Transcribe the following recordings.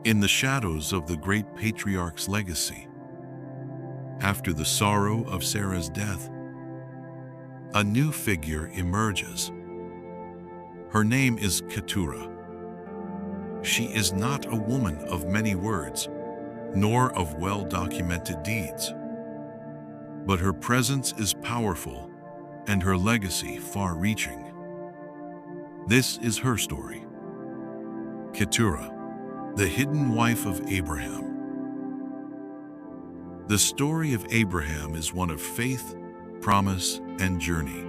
In the shadows of the great patriarch's legacy, after the sorrow of Sarah's death, a new figure emerges. Her name is Keturah. She is not a woman of many words, nor of well-documented deeds. But her presence is powerful, and her legacy far-reaching. This is her story. Keturah, the hidden wife of Abraham. The story of Abraham is one of faith, promise, and journey.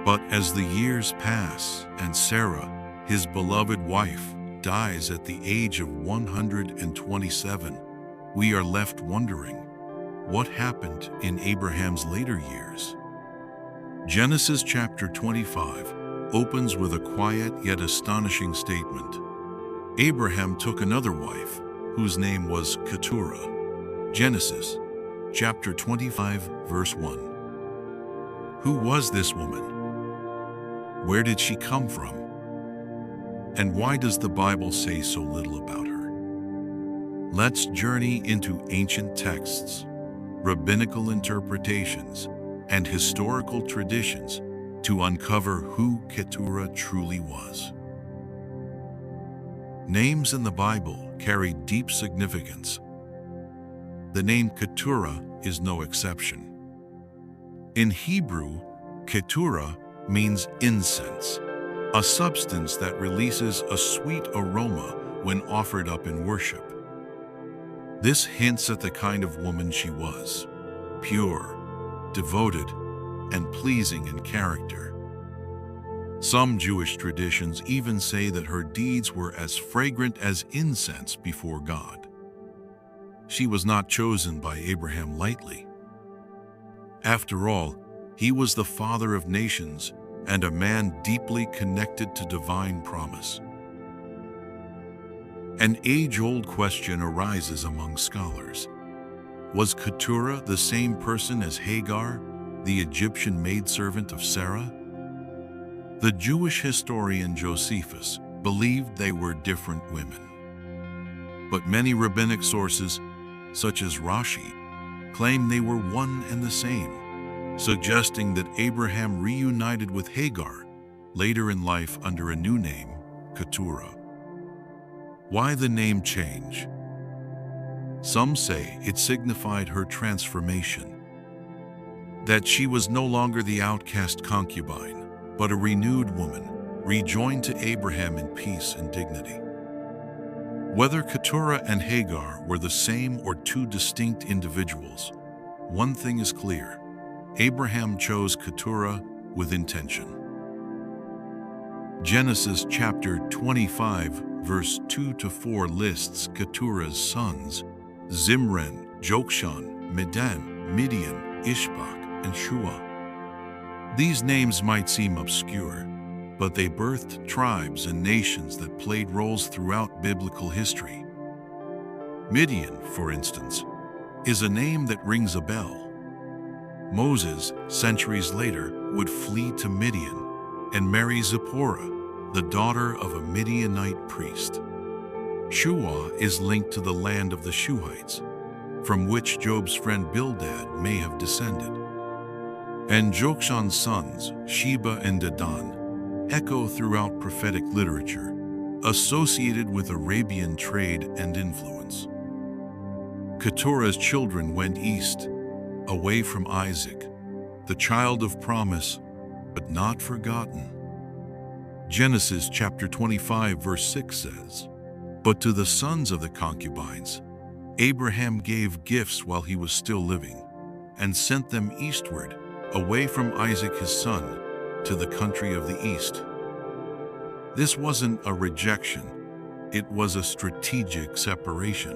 But as the years pass and Sarah, his beloved wife, dies at the age of 127, we are left wondering, what happened in Abraham's later years? Genesis chapter 25 opens with a quiet yet astonishing statement. Abraham took another wife, whose name was Keturah. Genesis chapter 25, verse 1. Who was this woman? Where did she come from? And why does the Bible say so little about her? Let's journey into ancient texts, rabbinical interpretations, and historical traditions to uncover who Keturah truly was. Names in the Bible carry deep significance. The name Keturah is no exception. In Hebrew, Keturah means incense, a substance that releases a sweet aroma when offered up in worship. This hints at the kind of woman she was: pure, devoted, and pleasing in character. Some Jewish traditions even say that her deeds were as fragrant as incense before God. She was not chosen by Abraham lightly. After all, he was the father of nations and a man deeply connected to divine promise. An age-old question arises among scholars. Was Keturah the same person as Hagar, the Egyptian maidservant of Sarah? The Jewish historian Josephus believed they were different women. But many rabbinic sources, such as Rashi, claim they were one and the same, suggesting that Abraham reunited with Hagar later in life under a new name, Keturah. Why the name change? Some say it signified her transformation, that she was no longer the outcast concubine, but a renewed woman, rejoined to Abraham in peace and dignity. Whether Keturah and Hagar were the same or two distinct individuals, one thing is clear: Abraham chose Keturah with intention. Genesis chapter 25, verse 2-4 lists Keturah's sons: Zimran, Jokshan, Medan, Midian, Ishbak, and Shua. These names might seem obscure, but they birthed tribes and nations that played roles throughout biblical history. Midian, for instance, is a name that rings a bell. Moses, centuries later, would flee to Midian and marry Zipporah, the daughter of a Midianite priest. Shua is linked to the land of the Shuhites, from which Job's friend Bildad may have descended. And Jokshan's sons, Sheba and Dedan, echo throughout prophetic literature, associated with Arabian trade and influence. Keturah's children went east, away from Isaac, the child of promise, but not forgotten. Genesis chapter 25, verse 6 says, "But to the sons of the concubines, Abraham gave gifts while he was still living, and sent them eastward, away from Isaac his son, to the country of the east." This wasn't a rejection, it was a strategic separation.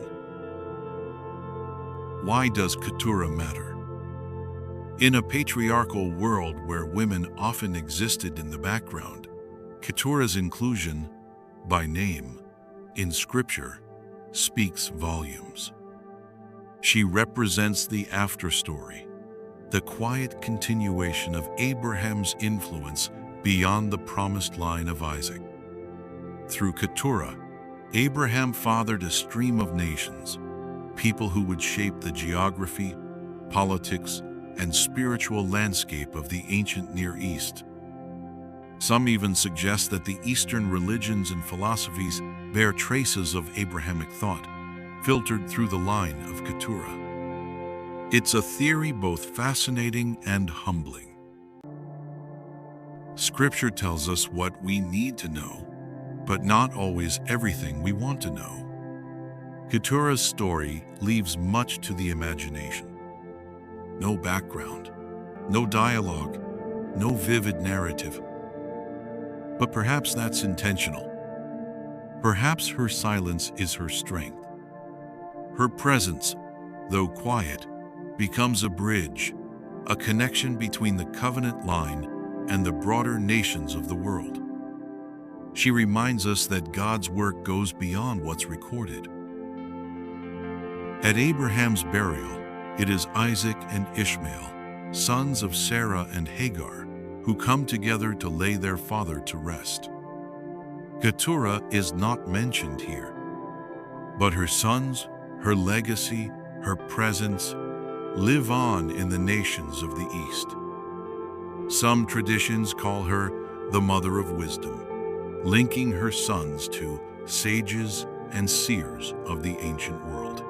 Why does Keturah matter? In a patriarchal world where women often existed in the background, Keturah's inclusion, by name, in Scripture, speaks volumes. She represents the afterstory, the quiet continuation of Abraham's influence beyond the promised line of Isaac. Through Keturah, Abraham fathered a stream of nations, people who would shape the geography, politics, and spiritual landscape of the ancient Near East. Some even suggest that the Eastern religions and philosophies bear traces of Abrahamic thought, filtered through the line of Keturah. It's a theory both fascinating and humbling. Scripture tells us what we need to know, but not always everything we want to know. Keturah's story leaves much to the imagination. No background, no dialogue, no vivid narrative. But perhaps that's intentional. Perhaps her silence is her strength. Her presence, though quiet, becomes a bridge, a connection between the covenant line and the broader nations of the world. She reminds us that God's work goes beyond what's recorded. At Abraham's burial, it is Isaac and Ishmael, sons of Sarah and Hagar, who come together to lay their father to rest. Keturah is not mentioned here, but her sons, her legacy, her presence live on in the nations of the East. Some traditions call her the mother of wisdom, linking her sons to sages and seers of the ancient world.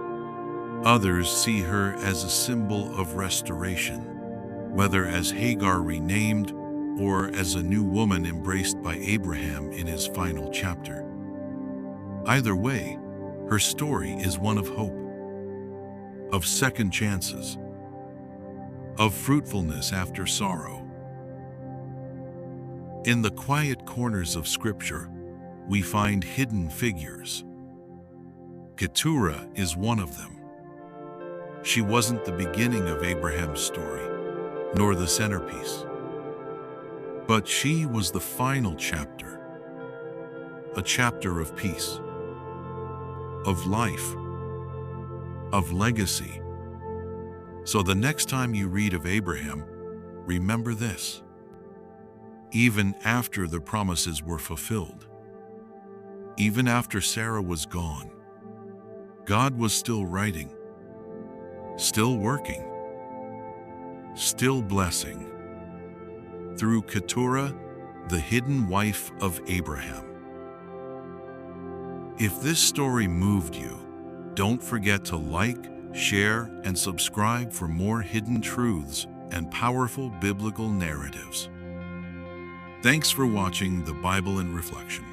Others see her as a symbol of restoration, whether as Hagar renamed or as a new woman embraced by Abraham in his final chapter. Either way, her story is one of hope, of second chances, of fruitfulness after sorrow. In the quiet corners of Scripture, we find hidden figures. Keturah is one of them. She wasn't the beginning of Abraham's story, nor the centerpiece. But she was the final chapter, a chapter of peace, of life, of legacy. So the next time you read of Abraham, remember this. Even after the promises were fulfilled, even after Sarah was gone, God was still writing, still working, still blessing. Through Keturah, the hidden wife of Abraham. If this story moved you, don't forget to like, share, and subscribe for more hidden truths and powerful biblical narratives. Thanks for watching the Bible in Reflection.